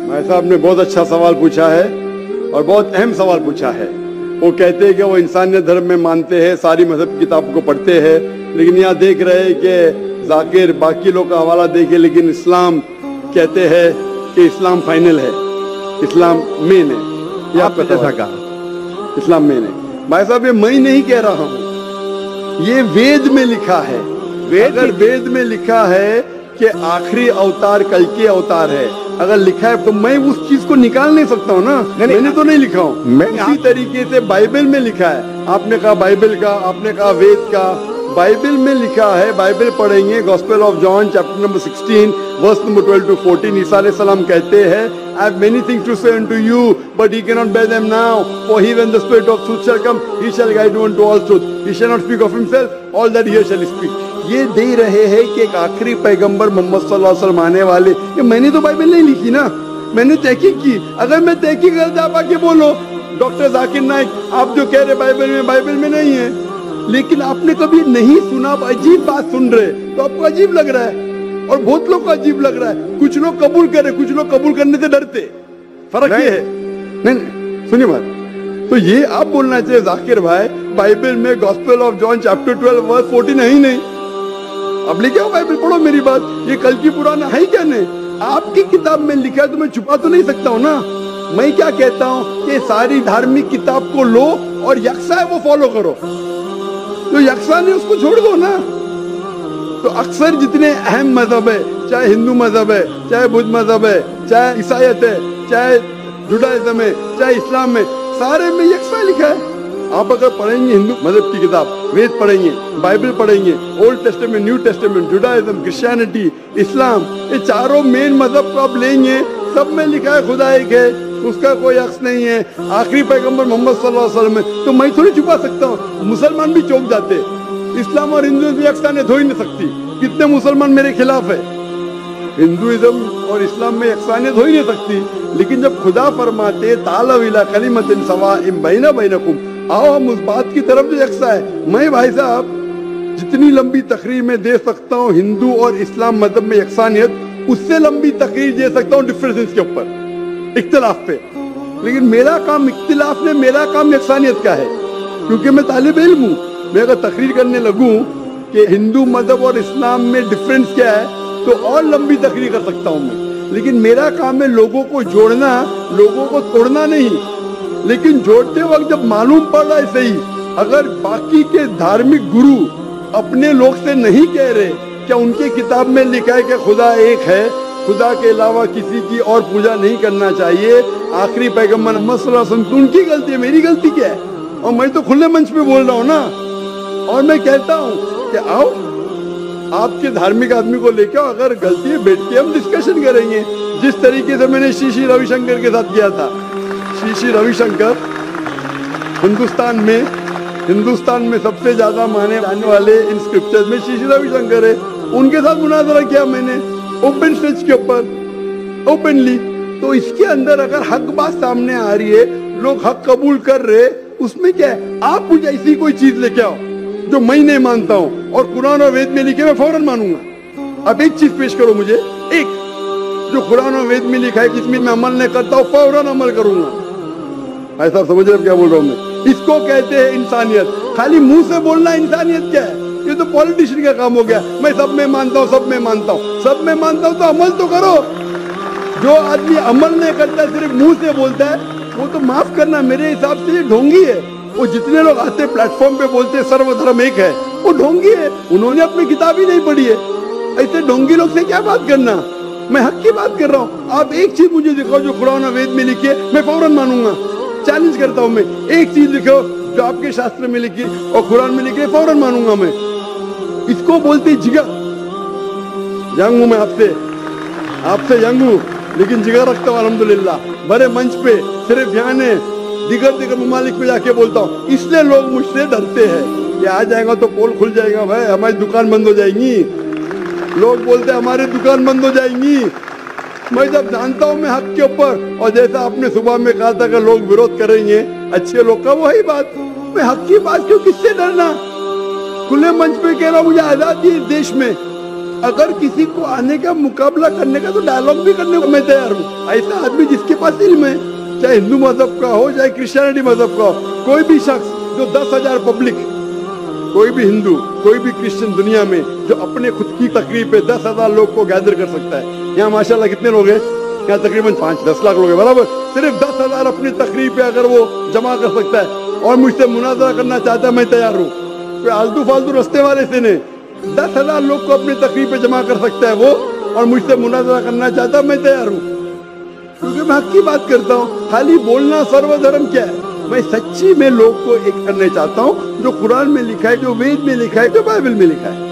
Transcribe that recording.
भाई साहब ने बहुत अच्छा सवाल पूछा है और बहुत अहम सवाल पूछा है। वो कहते हैं कि वो इंसानियत धर्म में मानते हैं, सारी मजहब की किताब को पढ़ते हैं, लेकिन यहाँ देख रहे हैं कि जाकिर बाकी लोग का हवाला देखे, लेकिन इस्लाम कहते हैं कि इस्लाम फाइनल है, इस्लाम मेन है। ये आप कैसा कहा? इस्लाम मेन है। भाई साहब ये मैं नहीं कह रहा हूँ, ये वेद में लिखा है। अगर वेद में लिखा है कि आखिरी अवतार कल के अवतार है, अगर लिखा है तो मैं उस चीज को निकाल नहीं सकता हूँ ना। मैंने तो नहीं लिखा हूँ। इसी तरीके से बाइबल में लिखा है। आपने कहा बाइबल का, आपने कहा वेद का, बाइबल में लिखा है। बाइबल पढ़ेंगे, gospel of John chapter number 16 verse number 12 to 14, ईसा अलैहि सलाम कहते हैं, I have many things to say unto you, but he cannot bear them now. For he, when the Spirit of truth shall come, he shall guide you unto all truth. He shall not speak of himself, all that he shall speak. ये दे रहे हैं कि एक आखिरी पैगंबर मोहम्मद सल्लल्लाहु अलैहि वसल्लम आने वाले। ये मैंने तो बाइबल नहीं लिखी ना, मैंने तहकीक की। अगर मैं तहकीक करता आप आके बोलो डॉक्टर जाकिर नाइक, आप जो कह रहे बाइबल में नहीं है, लेकिन आपने कभी नहीं सुना, आप अजीब बात सुन रहे तो आपको अजीब लग रहा है, और बहुत लोग को अजीब लग रहा है। कुछ लोग कबूल करे, कुछ लोग कबूल करने से डरते। फर्क ये है। नहीं सुनिए बात, तो ये आप बोलना चाहिए जाकिर भाई बाइबल में gospel of John chapter 12 verse 14 है ही नहीं। अब लेके आओ बाइबल, पढ़ो मेरी बात। ये कल की पुराना है क्या? नहीं, आपकी किताब में लिखा है तो मैं छुपा तो नहीं सकता हूँ ना। मैं क्या कहता हूँ कि सारी धार्मिक किताब को लो और यकसा है वो फॉलो करो, तो यकसा नहीं उसको छोड़ दो ना। तो अक्सर जितने अहम मजहब है, चाहे हिंदू मजहब है, चाहे बुद्ध मजहब है, चाहे ईसाईयत है, चाहे जुडाइज्म है, चाहे इस्लाम है, सारे में यकसा लिखा है। आप अगर पढ़ेंगे हिंदू मजहब की किताब, वेद पढ़ेंगे, बाइबल पढ़ेंगे, old testament, new testament, Judaism, Christianity, इस्लाम, ये चारों मेन मजहब को आप लेंगे, सब में लिखा है खुदा एक है, उसका कोई अक्स नहीं है, आखिरी पैगंबर मोहम्मद सल्लल्लाहु अलैहि वसल्लम है। तो मैं थोड़ी छुपा सकता हूँ, मुसलमान भी चौंक जाते। इस्लाम और हिंदुइज्म भी यकसानियत हो ही नहीं सकती। कितने मुसलमान मेरे खिलाफ है। हिंदुइज्म और इस्लाम में यकसानियत हो ही नहीं सकती। लेकिन जब खुदा फरमाते तालव इला कलिमतिन सवाइम बैना बैनकुम, आओ हम उस बात की तरफ जो यकसा है। मैं भाई साहब जितनी लंबी तकरीर में दे सकता हूँ हिंदू और इस्लाम मजहब में यकसानियत, उससे लंबी तकरीर दे सकता हूँ डिफरेंसेस के ऊपर, इख्तिलाफ पे। लेकिन मेरा काम इख्तिलाफ में, मेरा काम यकसानियत का है, क्योंकि मैं तालिब इल्म हूँ। मैं अगर तकरीर करने लगूं कि हिंदू मजहब और इस्लाम में डिफरेंस क्या है, तो और लंबी तकरीर कर सकता हूँ मैं। लेकिन मेरा काम है लोगों को जोड़ना, लोगों को तोड़ना नहीं। लेकिन जोड़ते वक्त जब मालूम पड़ रहा है सही, अगर बाकी के धार्मिक गुरु अपने लोग से नहीं कह रहे, क्या उनके किताब में लिखा है कि खुदा एक है, खुदा के अलावा किसी की और पूजा नहीं करना चाहिए, आखिरी पैगंबर मोहम्मद सल्लल्लाहु अलैहि वसल्लम, तो उनकी गलती है, मेरी गलती क्या है? और मैं तो खुले मंच पे बोल रहा हूँ ना। और मैं कहता हूँ कि आओ आपके धार्मिक आदमी को लेकर, अगर गलती है बैठ के हम डिस्कशन करेंगे, जिस तरीके से मैंने श्री रविशंकर के साथ किया था। श्री रविशंकर हिंदुस्तान में सबसे ज्यादा माने जाने वाले इन स्क्रिप्चर्स में श्री रविशंकर है। उनके साथ मुनाजरा किया मैंने ओपन स्टेज के ऊपर, ओपनली। तो इसके अंदर अगर हक बात सामने आ रही है, लोग हक कबूल कर रहे, उसमें क्या है? आप मुझे ऐसी कोई चीज लेके आओ जो मैं नहीं मानता हूँ और कुरान और वेद में लिखे मैं फौरन मानूंगा। अब एक चीज पेश करो मुझे, एक जो कुरान और वेद में लिखा है जिसमें मैं अमल नहीं करता हूँ, फौरन अमल करूंगा। ऐसा समझ रहे क्या बोल रहा हूँ मैं? इसको कहते हैं इंसानियत। खाली मुंह से बोलना इंसानियत क्या है? ये तो पॉलिटिशियन का काम हो गया। मैं सब में मानता हूँ, सब में मानता हूँ, सब में मानता हूँ, तो अमल तो करो। जो आदमी अमल नहीं करता, सिर्फ मुंह से बोलता है, वो तो माफ करना मेरे हिसाब से ये ढोंगी है। वो जितने लोग आते प्लेटफॉर्म पे बोलते सर्वधर्म एक है, वो ढोंगी है। उन्होंने अपनी किताब ही नहीं पढ़ी है। ऐसे ढोंगी लोग से क्या बात करना? मैं हक की बात कर रहा हूँ। आप एक चीज मुझे दिखाओ जो कुरान और वेद में लिखी है, मैं फौरन मानूंगा। चैलेंज करता हूँ मैं, एक चीज दिखाओ जो आपके शास्त्र में लिखी और कुरान में लिखी है, फौरन मानूंगा मैं। इसको बोलते जिगर। यंग हूँ मैं आपसे यंग हूँ, लेकिन जिगर रखता हूँ अल्हम्दुलिल्लाह। बड़े मंच पे सिर्फ यहाँ ने दिगर ममालिक पे जाके बोलता हूँ, इसलिए लोग मुझसे डरते हैं कि आ जाएगा तो पोल खुल जाएगा, भाई हमारी दुकान बंद हो जाएंगी। लोग बोलते हैं हमारी दुकान बंद हो जाएंगी। मैं जब जानता हूँ मैं हक के ऊपर, और जैसा आपने सुबह में कहा था कि लोग विरोध करेंगे अच्छे लोग का, वही बात। मैं हक की बात क्यों, किससे डरना? खुले मंच पे कह रहा हूँ मुझे आजादी है इस देश में। اگر کسی کو آنے کا مقابلہ کرنے کا تو ڈائلاگ بھی کرنے کو میں تیار ہوں. ایسا آدمی جس کے پاس علم ہے، چاہے ہندو مذہب کا ہو چاہے کرسچینٹی مذہب کا ہو، کوئی بھی شخص جو 10,000 پبلک، کوئی بھی ہندو کوئی بھی کرسچن دنیا میں جو اپنے خود کی تقریب پہ 10,000 لوگ کو گیدر کر سکتا ہے. یہاں ماشاءاللہ کتنے لوگ ہیں؟ یہاں تقریباً 5-10 لاکھ لوگ ہیں برابر. صرف 10,000 اپنی تقریب پہ اگر وہ جمع کر سکتا ہے اور مجھ سے مناظرہ کرنا چاہتا ہے، میں تیار ہوں. کوئی آلتو فالتو رستے والے سے نہیں، 10,000 لوگ کو اپنی تقریب پہ جمع کر سکتا ہے وہ، اور مجھ سے مناظرہ کرنا چاہتا ہے، میں تیار ہوں. کیونکہ میں حق کی بات کرتا ہوں. خالی بولنا سرو دھرم کیا ہے؟ میں سچی میں لوگ کو ایک کرنے چاہتا ہوں، جو قرآن میں لکھا ہے، جو وید میں لکھا ہے، جو بائبل میں لکھا ہے.